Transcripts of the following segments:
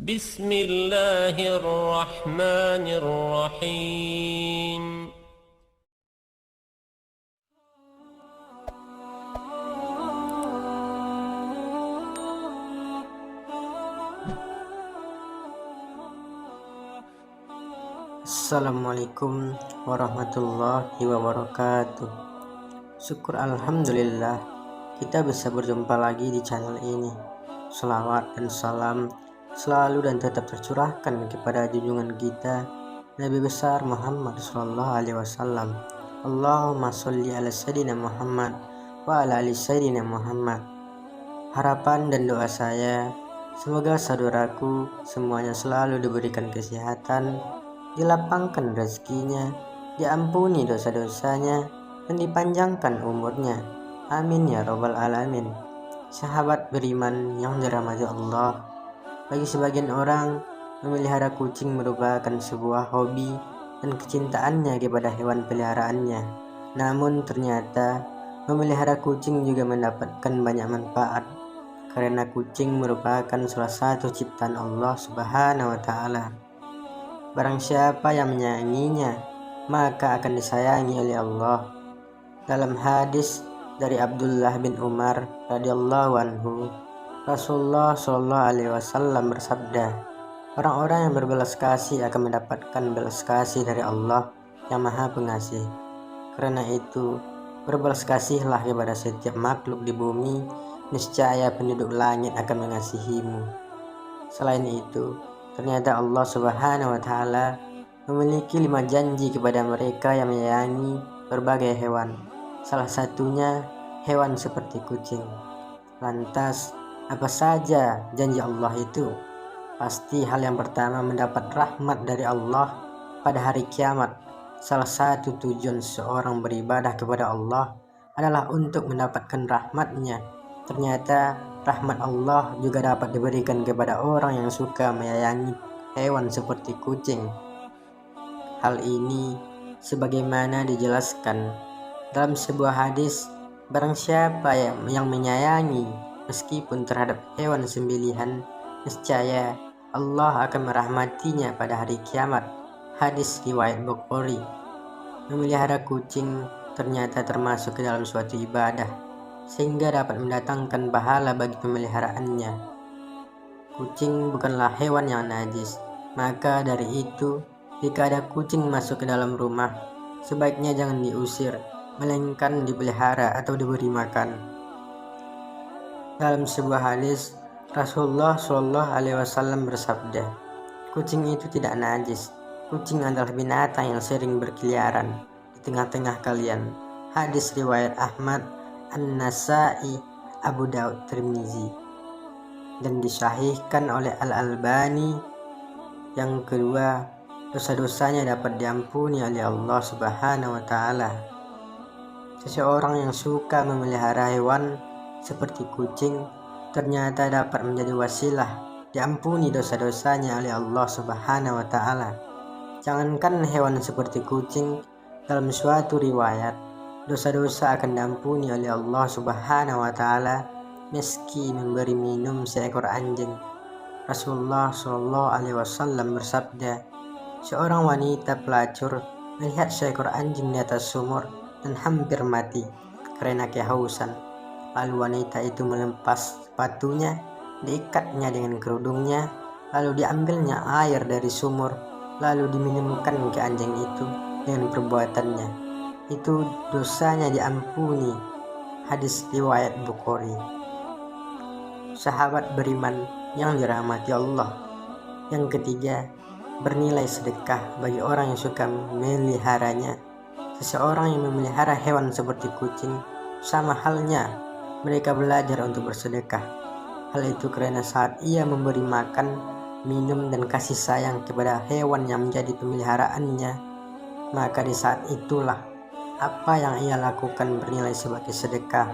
Bismillahirrahmanirrahim. Assalamualaikum warahmatullahi wabarakatuh. Syukur alhamdulillah kita bisa berjumpa lagi di channel ini. Selawat dan salam selalu dan tetap tercurahkan kepada junjungan kita Nabi besar Muhammad sallallahu alaihi wasallam. Allahumma sholli ala sayyidina Muhammad wa ala ali sayyidina Muhammad. Harapan dan doa saya, semoga saudaraku semuanya selalu diberikan kesehatan, dilapangkan rezekinya, diampuni dosa-dosanya, dan dipanjangkan umurnya. Amin ya robbal alamin. Sahabat beriman yang dirahmati Allah, bagi sebagian orang, memelihara kucing merupakan sebuah hobi dan kecintaannya kepada hewan peliharaannya. Namun ternyata memelihara kucing juga mendapatkan banyak manfaat, karena kucing merupakan salah satu ciptaan Allah Subhanahu wa Ta'ala. Barang siapa yang menyayanginya, maka akan disayangi oleh Allah. Dalam hadis dari Abdullah bin Umar radhiyallahu anhu, Rasulullah shallallahu alaihi wasallam bersabda, orang-orang yang berbelas kasih akan mendapatkan belas kasih dari Allah yang Maha Pengasih. Karena itu, berbelas kasihlah kepada setiap makhluk di bumi, niscaya penduduk langit akan mengasihimu. Selain itu, ternyata Allah Subhanahu wa Ta'ala memiliki 5 janji kepada mereka yang menyayangi berbagai hewan. Salah satunya hewan seperti kucing. Lantas, apa saja janji Allah itu? Pasti hal yang pertama mendapat rahmat dari Allah pada hari kiamat. Salah satu tujuan seorang beribadah kepada Allah adalah untuk mendapatkan rahmatnya. Ternyata rahmat Allah juga dapat diberikan kepada orang yang suka menyayangi hewan seperti kucing. Hal ini sebagaimana dijelaskan dalam sebuah hadis, barang siapa yang menyayangi meskipun terhadap hewan sembelihan, niscaya Allah akan merahmatinya pada hari kiamat. Hadis riwayat Bukhari. Memelihara kucing ternyata termasuk ke dalam suatu ibadah, sehingga dapat mendatangkan pahala bagi pemeliharaannya. Kucing bukanlah hewan yang najis, maka dari itu, jika ada kucing masuk ke dalam rumah, sebaiknya jangan diusir, melainkan dipelihara atau diberi makan. Dalam sebuah hadis, Rasulullah Shallallahu Alaihi Wasallam bersabda, kucing itu tidak najis. Kucing adalah binatang yang sering berkeliaran di tengah-tengah kalian. Hadis riwayat Ahmad, An-Nasa'i, Abu Daud, Tirmizi, dan disahihkan oleh Al-Albani. Yang kedua, dosa-dosanya dapat diampuni oleh Allah Subhanahu wa Ta'ala. Seseorang yang suka memelihara hewan seperti kucing ternyata dapat menjadi wasilah diampuni dosa-dosanya oleh Allah Subhanahu wa Ta'ala. Jangankan hewan seperti kucing, dalam suatu riwayat, dosa-dosa akan diampuni oleh Allah Subhanahu wa Ta'ala meski memberi minum seekor anjing. Rasulullah Shallallahu alaihi wasallam bersabda, seorang wanita pelacur melihat seekor anjing di atas sumur dan hampir mati karena kehausan. Lalu wanita itu melepas sepatunya, diikatnya dengan kerudungnya, lalu diambilnya air dari sumur, lalu diminumkan ke anjing itu dengan perbuatannya. Itu dosanya diampuni. Hadis riwayat Bukhari. Sahabat beriman yang dirahmati Allah. Yang ketiga, bernilai sedekah bagi orang yang suka memeliharanya. Seseorang yang memelihara hewan seperti kucing, sama halnya mereka belajar untuk bersedekah. Hal itu karena saat ia memberi makan, minum, dan kasih sayang kepada hewan yang menjadi pemeliharaannya, maka di saat itulah apa yang ia lakukan bernilai sebagai sedekah.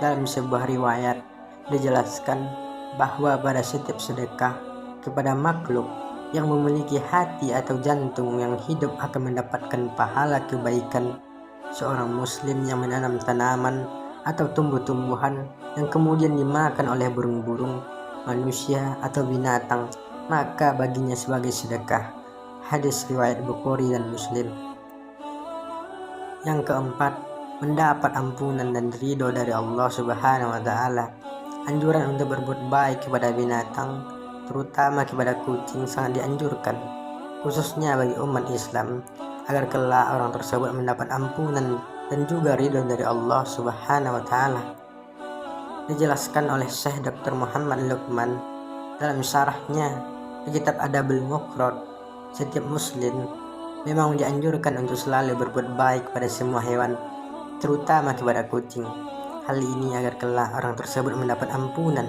Dalam sebuah riwayat dijelaskan bahwa pada setiap sedekah kepada makhluk yang memiliki hati atau jantung yang hidup akan mendapatkan pahala kebaikan. Seorang muslim yang menanam tanaman atau tumbuh-tumbuhan yang kemudian dimakan oleh burung-burung manusia atau binatang, maka baginya sebagai sedekah. Hadis riwayat Bukhari dan Muslim. Yang keempat, mendapat ampunan dan ridho dari Allah Subhanahu wa Ta'ala. Anjuran untuk berbuat baik kepada binatang, terutama kepada kucing, sangat dianjurkan, khususnya bagi umat Islam, agar kelak orang tersebut mendapat ampunan dan juga ridho dari Allah Subhanahu wa Ta'ala. Dijelaskan oleh Syekh Dr. Muhammad Luqman dalam syarahnya di kitab Adabul Mufrad, setiap muslim memang dianjurkan untuk selalu berbuat baik pada semua hewan, terutama kepada kucing. Hal ini agar kelak orang tersebut mendapat ampunan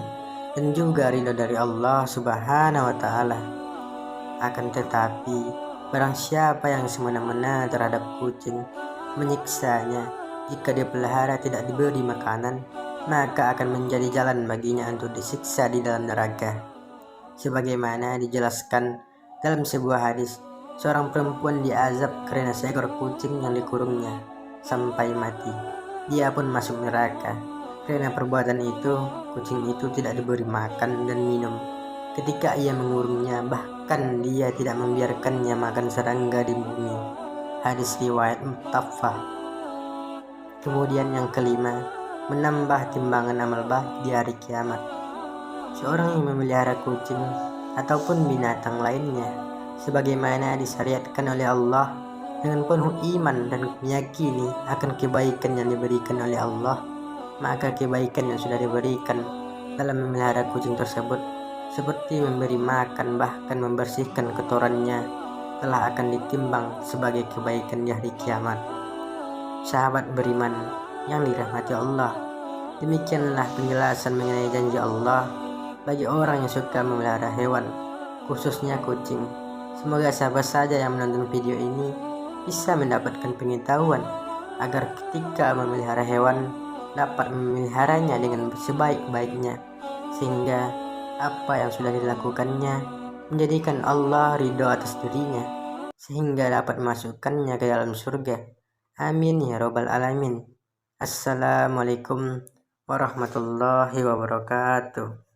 dan juga ridho dari Allah Subhanahu wa Ta'ala. Akan tetapi, barang siapa yang semena-mena terhadap kucing, menyiksanya jika dia pelihara tidak diberi makanan, maka akan menjadi jalan baginya untuk disiksa di dalam neraka. Sebagaimana dijelaskan dalam sebuah hadis, seorang perempuan diazab karena seekor kucing yang dikurungnya sampai mati. Dia pun masuk neraka. Karena perbuatan itu, kucing itu tidak diberi makan dan minum ketika ia mengurungnya, bahkan dia tidak membiarkannya makan serangga di bumi. Hadis riwayat Muttafaq. Kemudian yang kelima, menambah timbangan amal baik di hari kiamat. Seorang yang memelihara kucing ataupun binatang lainnya, sebagaimana disyariatkan oleh Allah, dengan penuh iman dan meyakini akan kebaikan yang diberikan oleh Allah, maka kebaikan yang sudah diberikan dalam memelihara kucing tersebut, seperti memberi makan bahkan membersihkan kotorannya, telah akan ditimbang sebagai kebaikan di hari kiamat. Sahabat beriman yang dirahmati Allah, demikianlah penjelasan mengenai janji Allah bagi orang yang suka memelihara hewan, khususnya kucing. Semoga sahabat saja yang menonton video ini bisa mendapatkan pengetahuan agar ketika memelihara hewan dapat memeliharanya dengan sebaik-baiknya, sehingga apa yang sudah dilakukannya menjadikan Allah ridho atas dirinya, sehingga dapat memasukkannya ke dalam surga. Amin ya robbal alamin. Assalamualaikum warahmatullahi wabarakatuh.